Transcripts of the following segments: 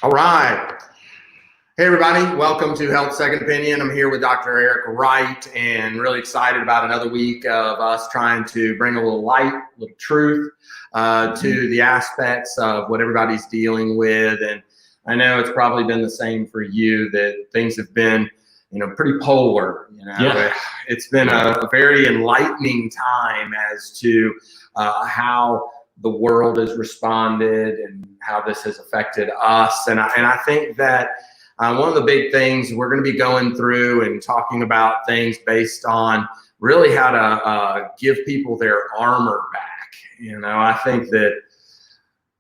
All right. Hey, everybody. Welcome to Health Second Opinion. I'm here with Dr. Eric Wright and really excited about another week of us trying to bring a little light, a little truth to the aspects of what everybody's dealing with. And I know it's probably been the same for you, that things have been, pretty polar. Yeah. It's been a very enlightening time as to how the world has responded and how this has affected us. And I think that one of the big things we're going to be going through and talking about things based on really how to give people their armor back. I think that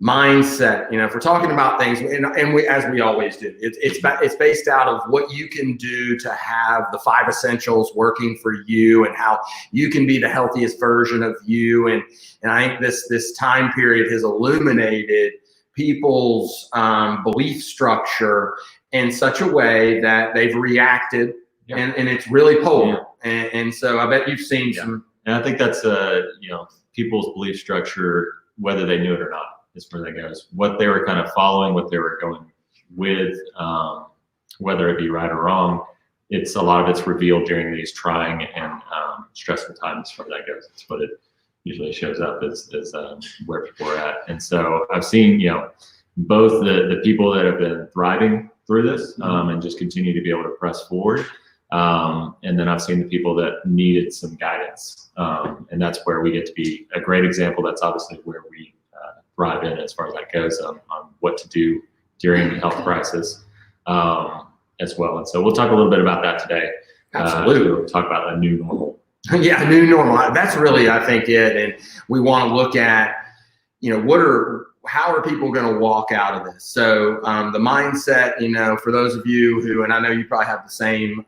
mindset, if we're talking about things, and we, as we always do, it's based out of what you can do to have the 5 essentials working for you and how you can be the healthiest version of you. And I think this time period has illuminated people's belief structure in such a way that they've reacted, and it's really polar. And so I bet you've seen some. And I think that's people's belief structure, whether they knew it or not, is where that goes. What they were kind of following, what they were going with, whether it be right or wrong, a lot of it's revealed during these trying and stressful times. Where that goes, it's what it usually shows up as where people are at. And so I've seen both the people that have been thriving through this and just continue to be able to press forward. And then I've seen the people that needed some guidance. And that's where we get to be a great example. That's obviously where we thrive in as far as that goes, on what to do during the health crisis as well. And so we'll talk a little bit about that today. Absolutely. We'll talk about a new normal. Yeah, new normal. That's really, I think, it. And we want to look at, how are people going to walk out of this? So the mindset, for those of you who, and I know you probably have the same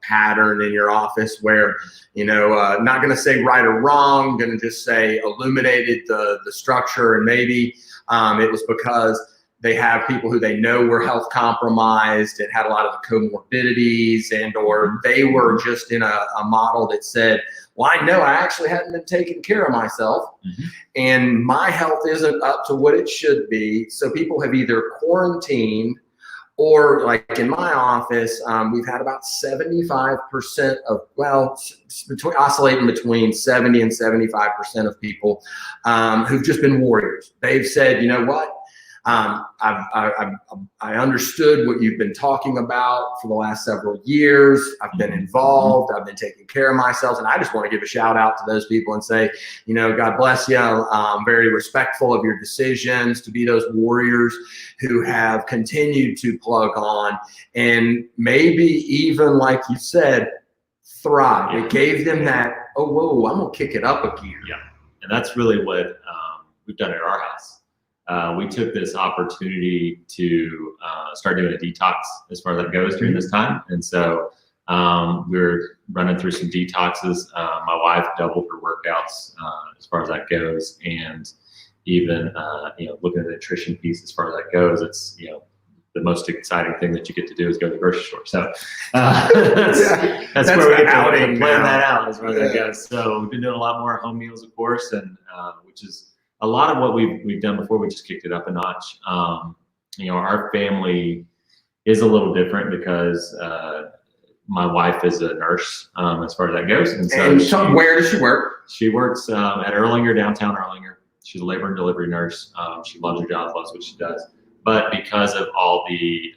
pattern in your office where, not going to say right or wrong, going to just say illuminated the structure. And maybe it was because they have people who they know were health compromised and had a lot of the comorbidities, and or they were just in a model that said, well, I know I actually hadn't been taking care of myself and my health isn't up to what it should be. So people have either quarantined, or like in my office, we've had about 75% of, oscillating between 70 and 75% of people who've just been warriors. They've said, you know what? I understood what you've been talking about for the last several years. I've been involved. I've been taking care of myself. And I just want to give a shout out to those people and say, God bless you. I'm very respectful of your decisions to be those warriors who have continued to plug on and maybe even, like you said, thrive. It gave them that, I'm going to kick it up a gear. Yeah. And that's really what we've done at our house. We took this opportunity to start doing a detox as far as that goes during this time. And so we're running through some detoxes. My wife doubled her workouts as far as that goes. And even, looking at the nutrition piece as far as that goes, it's, the most exciting thing that you get to do is go to the grocery store. So that's where we get to plan that out as far as that goes. So we've been doing a lot more home meals, of course, and which is a lot of what we've done before. We just kicked it up a notch. Our family is a little different because my wife is a nurse as far as that goes. And so where does she work? She works at Erlanger, downtown Erlanger. She's a labor and delivery nurse. She loves her job, loves what she does. But because of all the,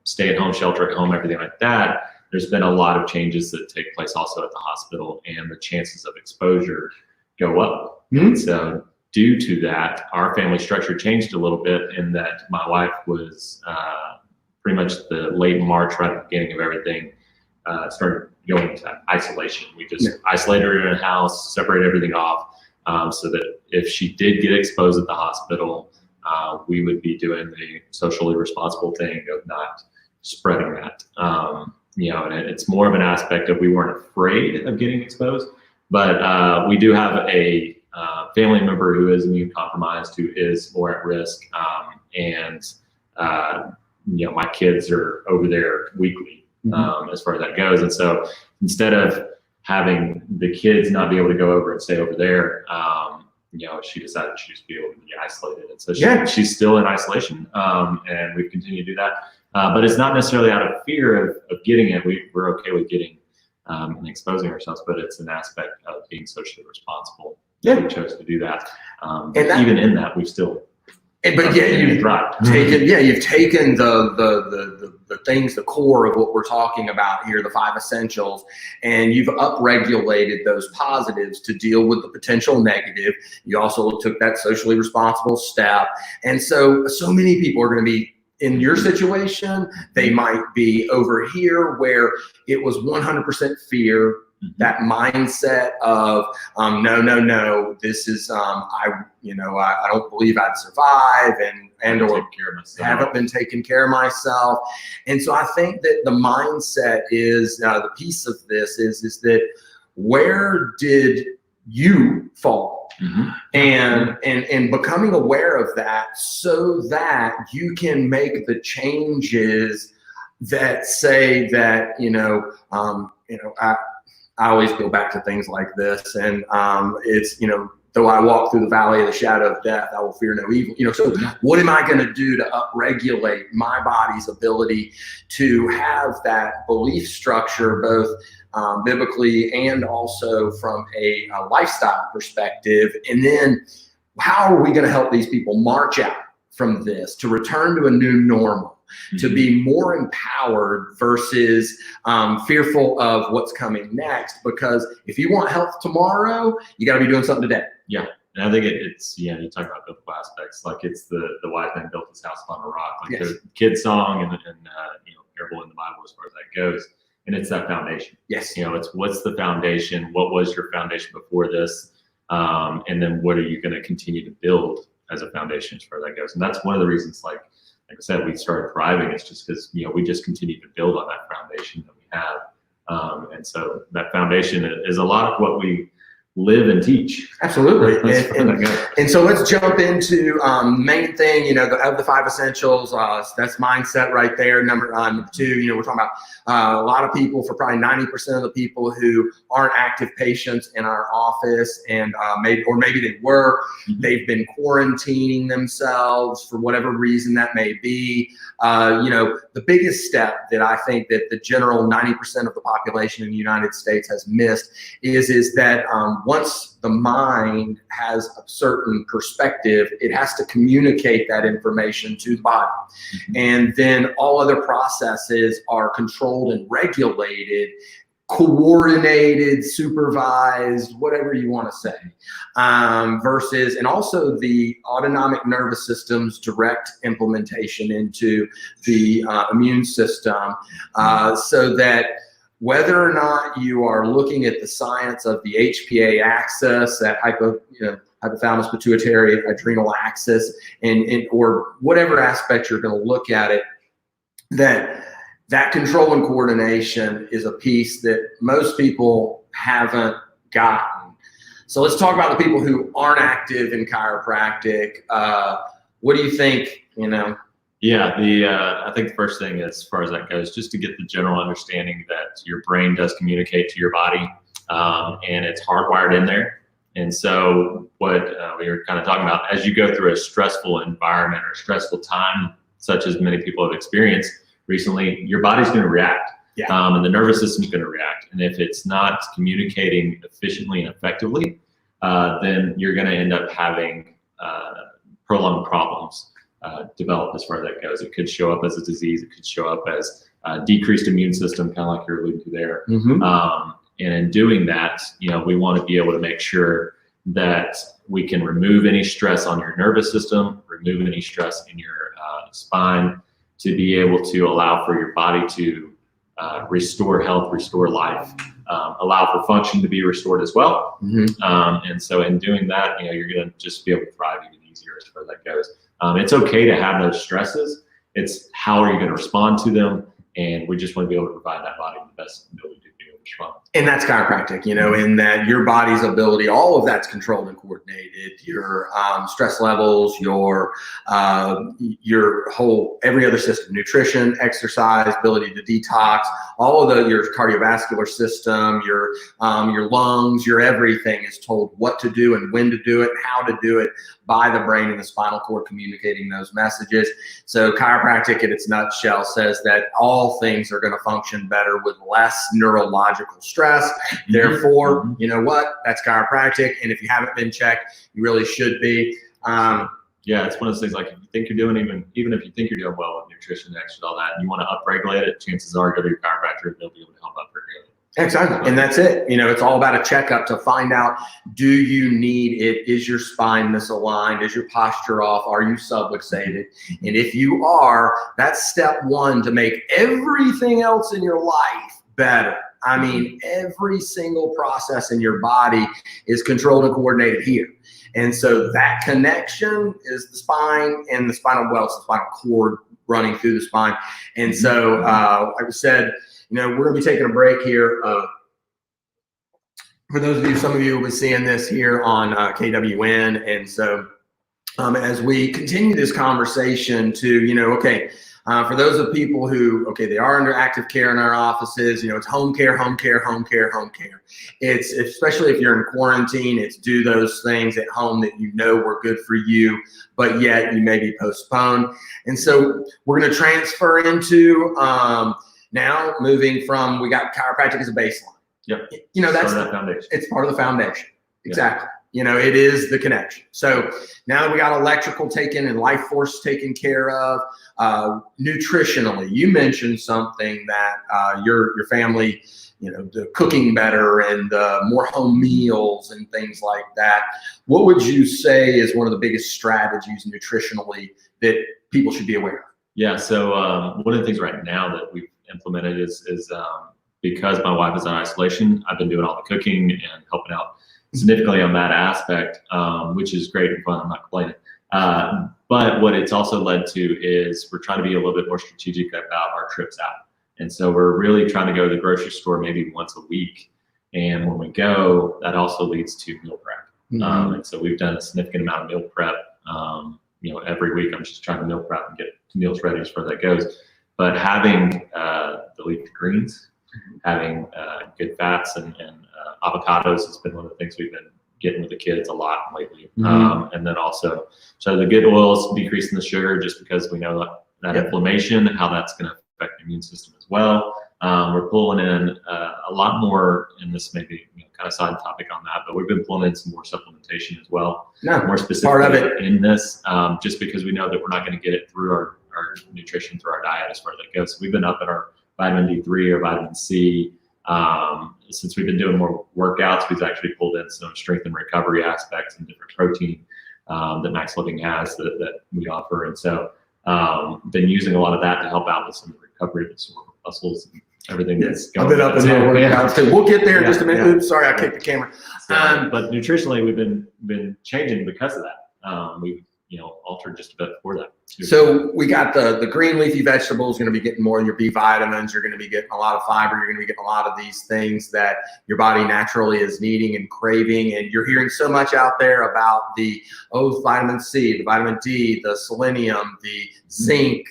stay-at-home, shelter-at-home, everything like that, there's been a lot of changes that take place also at the hospital, and the chances of exposure go up. So due to that, our family structure changed a little bit in that my wife was pretty much the late March, right at the beginning of everything, started going into isolation. We just isolated her in a house, separated everything off, so that if she did get exposed at the hospital, we would be doing the socially responsible thing of not spreading that. And it's more of an aspect of we weren't afraid of getting exposed, but we do have a family member who is immune compromised, who is more at risk. My kids are over there weekly as far as that goes. And so instead of having the kids not be able to go over and stay over there, she decided she just be able to be isolated. And so she's still in isolation, and we've continued to do that. But it's not necessarily out of fear of getting it. We're okay with getting and exposing ourselves, but it's an aspect of being socially responsible. Yeah. We chose to do that. And even in that, we've still. But yeah, you've taken the things, the core of what we're talking about here, the 5 essentials, and you've upregulated those positives to deal with the potential negative. You also took that socially responsible step. And so many people are going to be in your situation. They might be over here where it was 100% fear. That mindset of no, this is I don't believe I'd survive, and or haven't been taking care of myself. And so I think that the mindset is the piece of this is that where did you fall? And becoming aware of that so that you can make the changes that say that I always go back to things like this, and it's, though I walk through the valley of the shadow of death, I will fear no evil. So what am I going to do to upregulate my body's ability to have that belief structure, both biblically and also from a lifestyle perspective? And then how are we going to help these people march out from this to return to a new normal? To be more empowered versus fearful of what's coming next. Because if you want health tomorrow, you got to be doing something today. Yeah, and I think it's you talk about biblical aspects, like it's the wise man built his house on a rock, like the kid song and parable in the Bible as far as that goes, and it's that foundation. Yes, it's what's the foundation? What was your foundation before this? And then what are you going to continue to build as a foundation as far as that goes? And that's one of the reasons, like I said, we started thriving. It's just because we just continue to build on that foundation that we have, and so that foundation is a lot of what we live and teach. Absolutely. And so let's jump into main thing, of the 5 essentials. That's mindset right there. Number 2, we're talking about a lot of people, for probably 90% of the people who aren't active patients in our office, and maybe they were, they've been quarantining themselves for whatever reason that may be. The biggest step that I think that the general 90% of the population in the United States has missed is that once the mind has a certain perspective, it has to communicate that information to the body. And then all other processes are controlled and regulated, coordinated, supervised, whatever you want to say, versus, and also the autonomic nervous system's direct implementation into the immune system, so that whether or not you are looking at the science of the HPA axis, that hypothalamus pituitary adrenal axis, and or whatever aspect you're going to look at it, that control and coordination is a piece that most people haven't gotten. So let's talk about the people who aren't active in chiropractic. What do you think, Yeah, I think the first thing, as far as that goes, just to get the general understanding that your brain does communicate to your body, and it's hardwired in there. And so what we were kind of talking about, as you go through a stressful environment or stressful time, such as many people have experienced recently, your body's going to react, and the nervous system's going to react. And if it's not communicating efficiently and effectively, then you're going to end up having prolonged problems develop as far as that goes. It could show up as a disease. It could show up as a decreased immune system, kind of like you're alluding to there. And in doing that, we want to be able to make sure that we can remove any stress on your nervous system, remove any stress in your spine, to be able to allow for your body to restore health, restore life, allow for function to be restored as well. And so in doing that, you're going to just be able to thrive even easier as far as that goes. It's okay to have those stresses. It's how are you going to respond to them? And we just want to be able to provide that body the best ability to be able to respond. And that's chiropractic, in that your body's ability, all of that's controlled and coordinated. Your stress levels, your whole, every other system, nutrition, exercise, ability to detox, all of your cardiovascular system, your lungs, your everything is told what to do and when to do it, and how to do it by the brain and the spinal cord communicating those messages. So chiropractic in its nutshell says that all things are going to function better with less neurological stress. Therefore, you know what? That's chiropractic. And if you haven't been checked, you really should be. Yeah, it's one of those things, like if you think you're doing, even if you think you're doing well with nutrition, exercise, all that, and you want to upregulate it, chances are go to your chiropractor and they'll be able to help upregulate it. Exactly. And that's it. It's all about a checkup to find out, do you need it? Is your spine misaligned? Is your posture off? Are you subluxated? And if you are, that's step one to make everything else in your life better. I mean, every single process in your body is controlled and coordinated here. And so that connection is the spine and the spinal cord running through the spine. And so, like I said, we're going to be taking a break here. For those of you, some of you will be seeing this here on KWN. And so as we continue this conversation to, for those of people who, they are under active care in our offices, it's home care, home care, home care, home care. It's, especially if you're in quarantine, it's do those things at home that were good for you, but yet you may be postponed. And so we're going to transfer into now moving from, we got chiropractic as a baseline. Yep. That's part of that foundation. It's part of the foundation. Exactly. It is the connection. So now that we got electrical taken and life force taken care of, nutritionally, you mentioned something that your family, the cooking better and more home meals and things like that. What would you say is one of the biggest strategies nutritionally that people should be aware of? Yeah. So one of the things right now that we've implemented is because my wife is in isolation, I've been doing all the cooking and helping out significantly on that aspect, which is great and fun. I'm not complaining. But what it's also led to is we're trying to be a little bit more strategic about our trips out. And so we're really trying to go to the grocery store maybe once a week. And when we go, that also leads to meal prep. And so we've done a significant amount of meal prep. Every week I'm just trying to meal prep and get meals ready as far as that goes. But having the leafy greens, having good fats and avocados has been one of the things we've been getting with the kids a lot lately. And then also, so the good oils, decreasing the sugar, just because we know that inflammation, how that's going to affect the immune system as well. We're pulling in a lot more, and this may be kind of side topic on that, but we've been pulling in some more supplementation as well. More specifically part of it in this, just because we know that we're not going to get it through our nutrition, through our diet as far as that goes. So we've been up at our vitamin D3 or vitamin C. Since we've been doing more workouts, we've actually pulled in some strength and recovery aspects and different protein that MaxLiving has that we offer. And so been using a lot of that to help out with some of the recovery of the sore muscles and everything that's going on. I've been up in there workouts too. We'll get there in just a minute. Oops, sorry, I kicked the camera. But nutritionally, we've been changing because of that. We've altered just a bit for that. So we got the green leafy vegetables, going to be getting more of your B vitamins. You're going to be getting a lot of fiber. You're going to be getting a lot of these things that your body naturally is needing and craving. And you're hearing so much out there about the vitamin C, the vitamin D, the selenium, the zinc,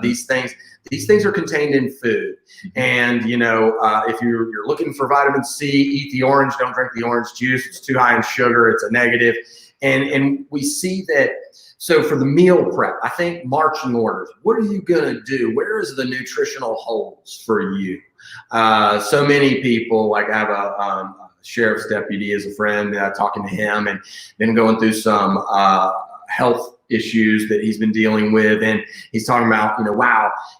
these things. These things are contained in food. And, if you're looking for vitamin C, eat the orange. Don't drink the orange juice. It's too high in sugar. It's a negative. And we see that. So for the meal prep, I think marching orders, what are you going to do? Where is the nutritional holes for you? So many people, like I have a sheriff's deputy as a friend, talking to him and then going through some health issues that he's been dealing with. And he's talking about,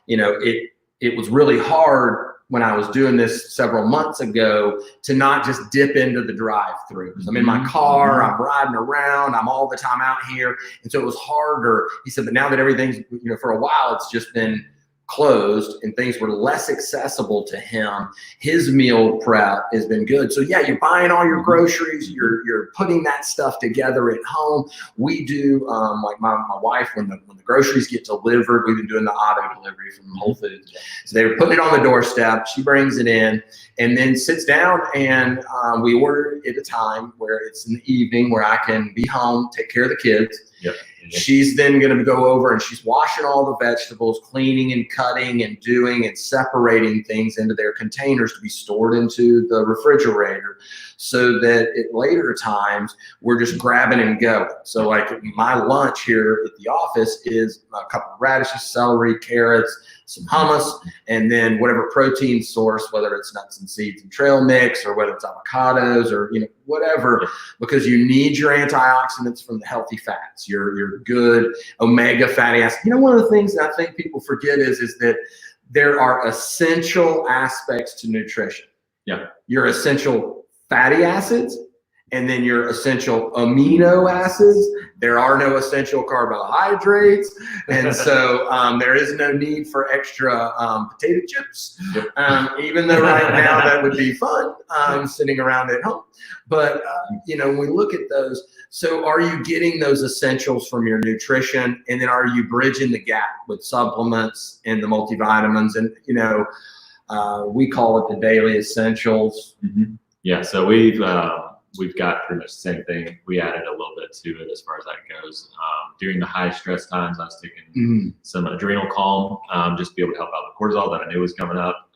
it was really hard when I was doing this several months ago to not just dip into the drive-through. I'm in my car, I'm riding around, I'm all the time out here. And so it was harder. He said, but now that everything's, for a while, it's just been closed and things were less accessible to him, his meal prep has been good. So yeah, you're buying all your groceries, you're putting that stuff together at home. We do like my wife, when the groceries get delivered, we've been doing the auto delivery from Whole Foods. So they're putting it on the doorstep, she brings it in and then sits down, and we order at a time where it's in the evening where I can be home, take care of the kids. Yep. She's then going to go over and she's washing all the vegetables, cleaning and cutting and doing and separating things into their containers to be stored into the refrigerator, so that at later times we're just grabbing and going. So like my lunch here at the office is a couple of radishes, celery, carrots, some hummus, and then whatever protein source, whether it's nuts and seeds and trail mix or whether it's avocados or whatever, because you need your antioxidants from the healthy fats, your good omega fatty acids. One of the things that I think people forget is that there are essential aspects to nutrition. Yeah. Your essential fatty acids, and then your essential amino acids. There are no essential carbohydrates. And so there is no need for extra potato chips, even though right now that would be fun, sitting around at home. But, when we look at those, so are you getting those essentials from your nutrition? And then are you bridging the gap with supplements and the multivitamins? And, we call it the daily essentials. Mm-hmm. Yeah, so we've got pretty much the same thing. We added a little bit to it as far as that goes. During the high stress times, I was taking some adrenal calm, just to be able to help out the cortisol that I knew was coming up.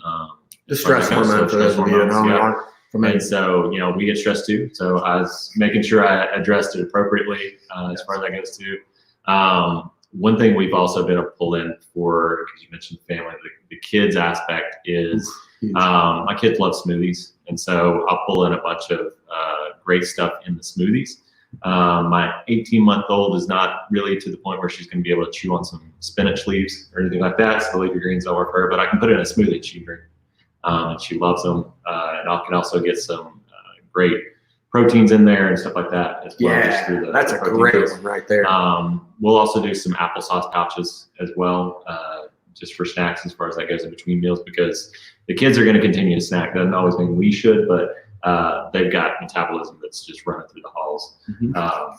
The stress hormone for those of you at home. Yeah. And so, we get stressed too. So I was making sure I addressed it appropriately as far as that goes too. One thing we've also been able to pull in for, because you mentioned family, the kids aspect is my kids love smoothies. And so I'll pull in a bunch of great stuff in the smoothies. My 18-month-old is not really to the point where she's going to be able to chew on some spinach leaves or anything like that. So the leafy greens don't work for her, but I can put it in a smoothie and she can drink. And she loves them. And I can also get some great proteins in there and stuff like that as well. Yeah, that's a great one right there. We'll also do some applesauce pouches as well, just for snacks as far as that goes in between meals, because the kids are going to continue to snack. That doesn't always mean we should, but they've got metabolism that's just running through the halls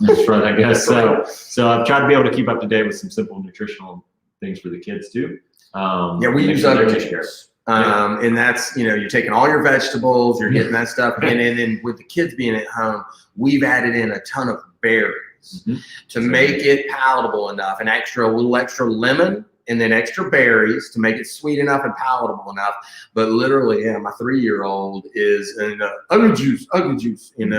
as far as that goes. So I've tried to be able to keep up to date with some simple nutritional things for the kids too. We use other tissues. And that's, you're taking all your vegetables, you're getting that stuff. And then with the kids being at home, we've added in a ton of berries to make it palatable enough, and a little extra lemon, and then extra berries to make it sweet enough and palatable enough. But literally, my 3-year-old is in ugly juice, and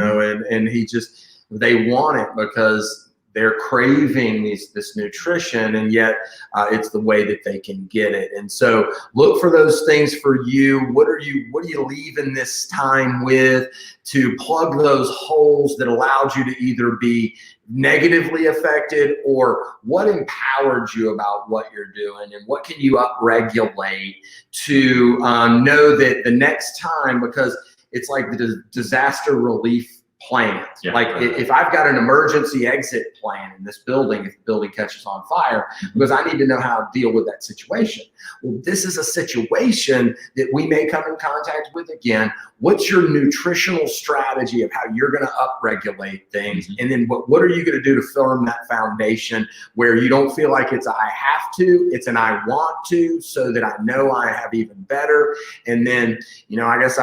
they want it because they're craving this nutrition, and yet it's the way that they can get it. And so look for those things for you. What are you leaving this time with to plug those holes that allowed you to either be negatively affected, or what empowered you about what you're doing, and what can you upregulate to know that the next time, because it's like the disaster relief plans. If I've got an emergency exit plan in this building, if the building catches on fire, because I need to know how to deal with that situation. Well, this is a situation that we may come in contact with again. What's your nutritional strategy of how you're going to upregulate things? And then what are you going to do to firm that foundation where you don't feel like it's a I have to, it's an I want to, so that I know I have even better. And then, I guess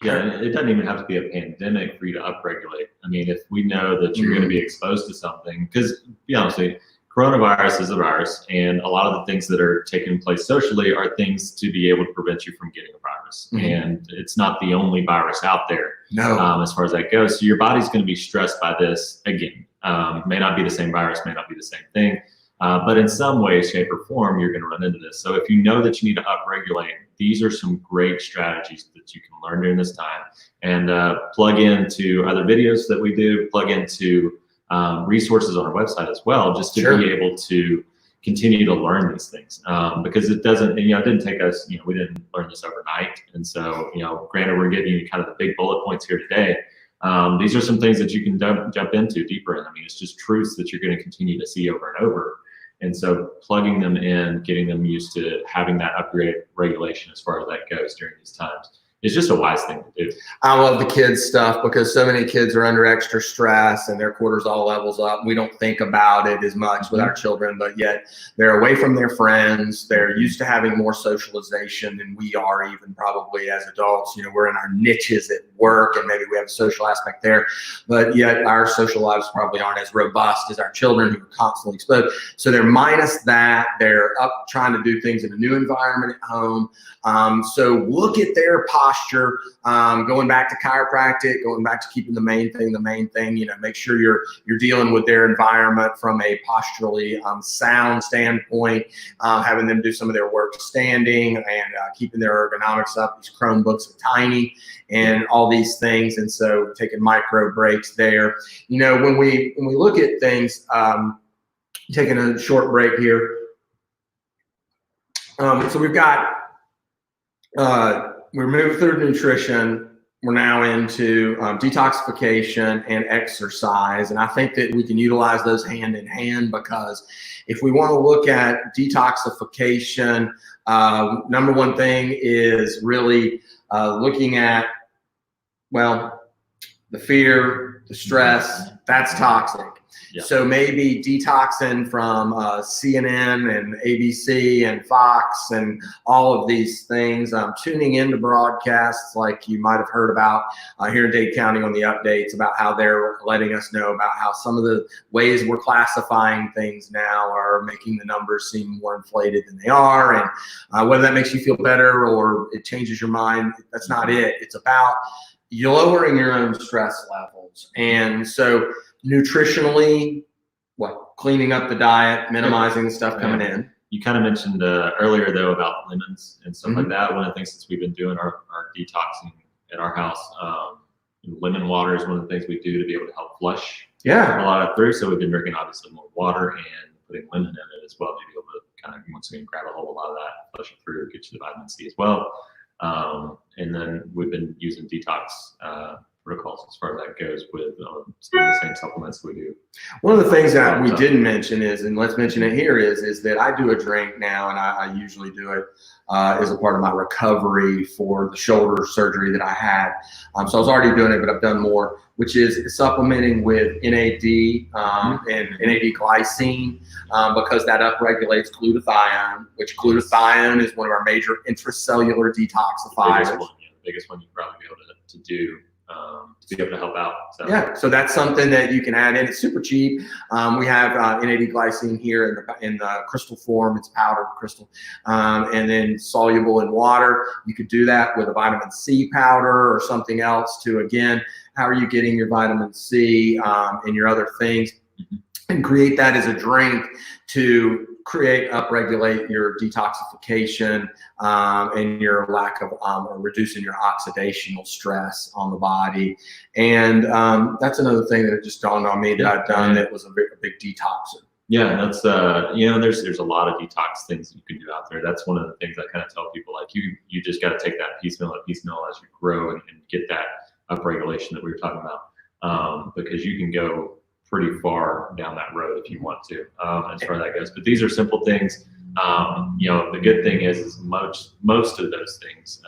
it doesn't even have to be a pandemic for you to upregulate. I mean, if we know that you're going to be exposed to something, because, be honest with you, coronavirus is a virus, and a lot of the things that are taking place socially are things to be able to prevent you from getting a virus. And it's not the only virus out there as far as that goes. So your body's going to be stressed by this again. May not be the same virus, may not be the same thing. But in some way, shape, or form, you're going to run into this. So if you know that you need to upregulate, these are some great strategies that you can learn during this time, and plug into other videos that we do, plug into resources on our website as well, just to be able to continue to learn these things. Because it doesn't, it didn't take us, we didn't learn this overnight. And so, granted, we're giving you kind of the big bullet points here today. These are some things that you can jump into deeper in. I mean, it's just truths that you're going to continue to see over and over. And so plugging them in, getting them used to having that upgrade regulation as far as that goes during these times is just a wise thing to do. I love the kids stuff because so many kids are under extra stress and their cortisol levels up. We don't think about it as much with our children, but yet they're away from their friends. They're used to having more socialization than we are, even probably as adults. You know, we're in our niches at work and maybe we have a social aspect there, but yet our social lives probably aren't as robust as our children who are constantly exposed. So they're minus that. They're up trying to do things in a new environment at home. So look at their posture, going back to chiropractic, going back to keeping the main thing, you know, make sure you're dealing with their environment from a posturally sound standpoint, having them do some of their work standing and keeping their ergonomics up. These Chromebooks are tiny and all these things. And so taking micro breaks there, you know, when we look at things, taking a short break here. So we've got, we're moving through nutrition. We're now into detoxification and exercise. And I think that we can utilize those hand in hand, because if we want to look at detoxification, number one thing is really looking at, well, the fear, the stress, that's toxic. Yeah. So maybe detoxing from CNN and ABC and Fox and all of these things, tuning into broadcasts like you might have heard about here in Dade County on the updates about how they're letting us know about how some of the ways we're classifying things now are making the numbers seem more inflated than they are. And whether that makes you feel better or it changes your mind, that's not it. It's about you lowering your own stress levels. And so nutritionally, cleaning up the diet, minimizing the stuff coming in. You kind of mentioned earlier though about lemons and stuff like that. One of the things since we've been doing our detoxing at our house, lemon water is one of the things we do to be able to help flush a lot of through. So we've been drinking obviously more water and putting lemon in it as well to be able to kind of once again grab a hold of a lot of that, flush it through, get you the vitamin C as well. And then we've been using detox protocols as far as that goes with some of the same supplements we do. One of the things that we didn't mention is, and let's mention it here, is that I do a drink now, and I usually do it as a part of my recovery for the shoulder surgery that I had. So I was already doing it, but I've done more, which is supplementing with NAD and NAD glycine because that upregulates glutathione, which glutathione is one of our major intracellular detoxifiers. The biggest one you probably be able to do. To be able to help out. So that's something that you can add in. It's super cheap. We have NAD glycine here in the crystal form. It's powdered crystal, and then soluble in water. You could do that with a vitamin C powder or something else to, again, how are you getting your vitamin C and your other things, and create that as a drink to upregulate your detoxification and your lack of or reducing your oxidational stress on the body. And that's another thing that just dawned on me that I've done that was a big detoxer. Yeah, that's there's a lot of detox things you can do out there. That's one of the things I kind of tell people, like you just got to take that piecemeal as you grow and get that upregulation that we were talking about, because you can go pretty far down that road if you want to, as far as that goes. But these are simple things. The good thing is most of those things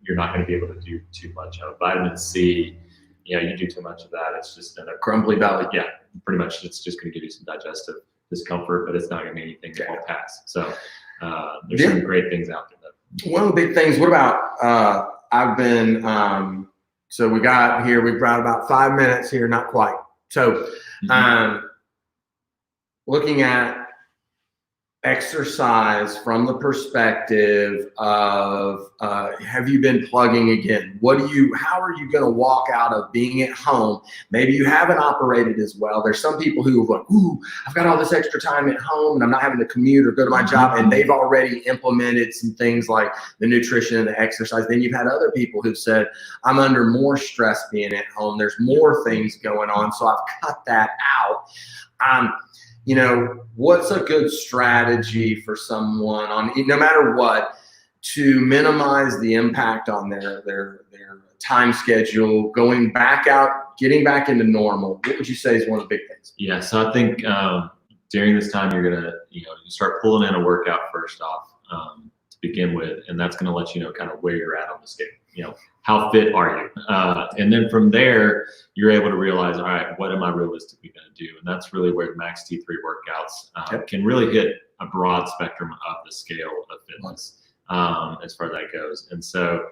you're not going to be able to do too much of. Vitamin C, you do too much of that, it's just in a Crumbly belly. Yeah, pretty much it's just going to give you some digestive discomfort, but it's not going to be anything that won't pass. So there's some great things out there. One of the big things, what about, I've been, so we've got about 5 minutes here, not quite. So looking at exercise from the perspective of have you been plugging again? How are you going to walk out of being at home? Maybe you haven't operated as well. There's some people who are like, ooh, I've got all this extra time at home and I'm not having to commute or go to my job, and they've already implemented some things like the nutrition and the exercise. Then you've had other people who've said, I'm under more stress being at home. There's more things going on, so I've cut that out. What's a good strategy for someone on, no matter what, to minimize the impact on their time schedule, getting back into normal? What would you say is one of the big things? Yeah, so I think during this time, you're gonna, you start pulling in a workout first off to begin with, and that's gonna let you know kind of where you're at on the scale. How fit are you? And then from there, you're able to realize, all right, what am I realistically going to do? And that's really where Max T3 workouts can really hit a broad spectrum of the scale of fitness as far as that goes. And so,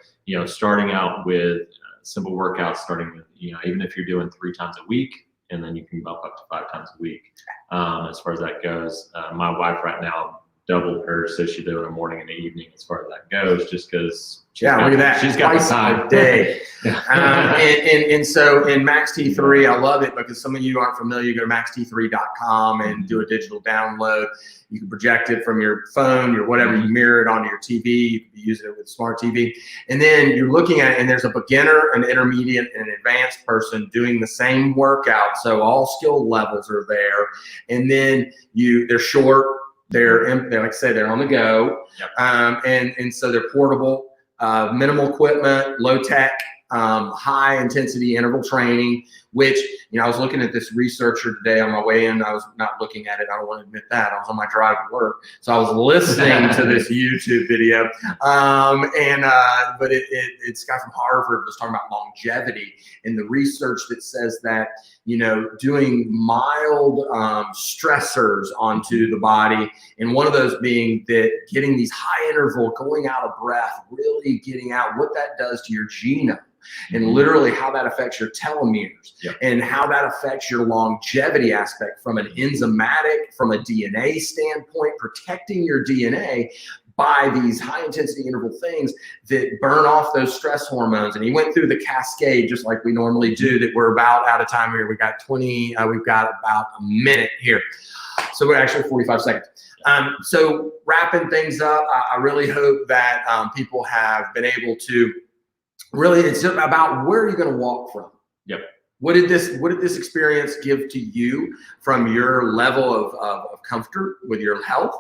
starting out with simple workouts, starting with, even if you're doing 3 times a week, and then you can bump up to 5 times a week as far as that goes. My wife right now doubled hers, so she do it in the morning and the evening as far as that goes, just because look at that. She's got the time. A day. And so in Max T3, I love it because some of you aren't familiar. You go to maxt3.com and do a digital download. You can project it from your phone, your whatever, you mirror it onto your TV. You can be using it with smart TV. And then you're looking at it, and there's a beginner, an intermediate, and an advanced person doing the same workout. So all skill levels are there. And then they're short. They're like I say, they're on the go. Yep. And so they're portable. Minimal equipment, low tech, high intensity interval training, which, I was looking at this researcher today on my way in. I was not looking at it. I don't want to admit that. I was on my drive to work. So I was listening to this YouTube video. But it's guy from Harvard was talking about longevity and the research that says that, doing mild stressors onto the body, and one of those being that getting these high interval, going out of breath, really getting out, what that does to your genome, and literally how that affects your telomeres, and how that affects your longevity aspect from an enzymatic, from a DNA standpoint, protecting your DNA by these high intensity interval things that burn off those stress hormones. And he went through the cascade just like we normally do, that we're about out of time here. We've got about a minute here. So we're actually 45 seconds. So wrapping things up, I really hope that people have been able to really, it's about where are you going to walk from? Yep. What did this experience give to you from your level of comfort with your health?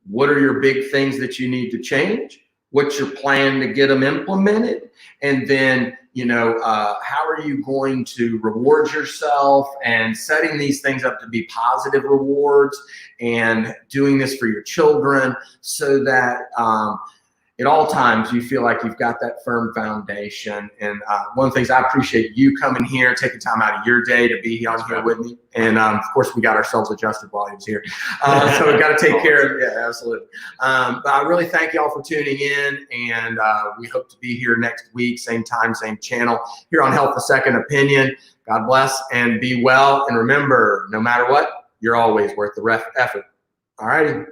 What are your big things that you need to change? What's your plan to get them implemented? And then, how are you going to reward yourself, and setting these things up to be positive rewards, and doing this for your children so that at all times you feel like you've got that firm foundation. And one of the things I appreciate you coming here, taking time out of your day to be on here with me. And of course we got ourselves adjusted volumes here. So we've got to take care of, yeah, absolutely. But I really thank y'all for tuning in, and we hope to be here next week, same time, same channel, here on Health a Second Opinion. God bless and be well. And remember, no matter what, you're always worth the effort. All righty.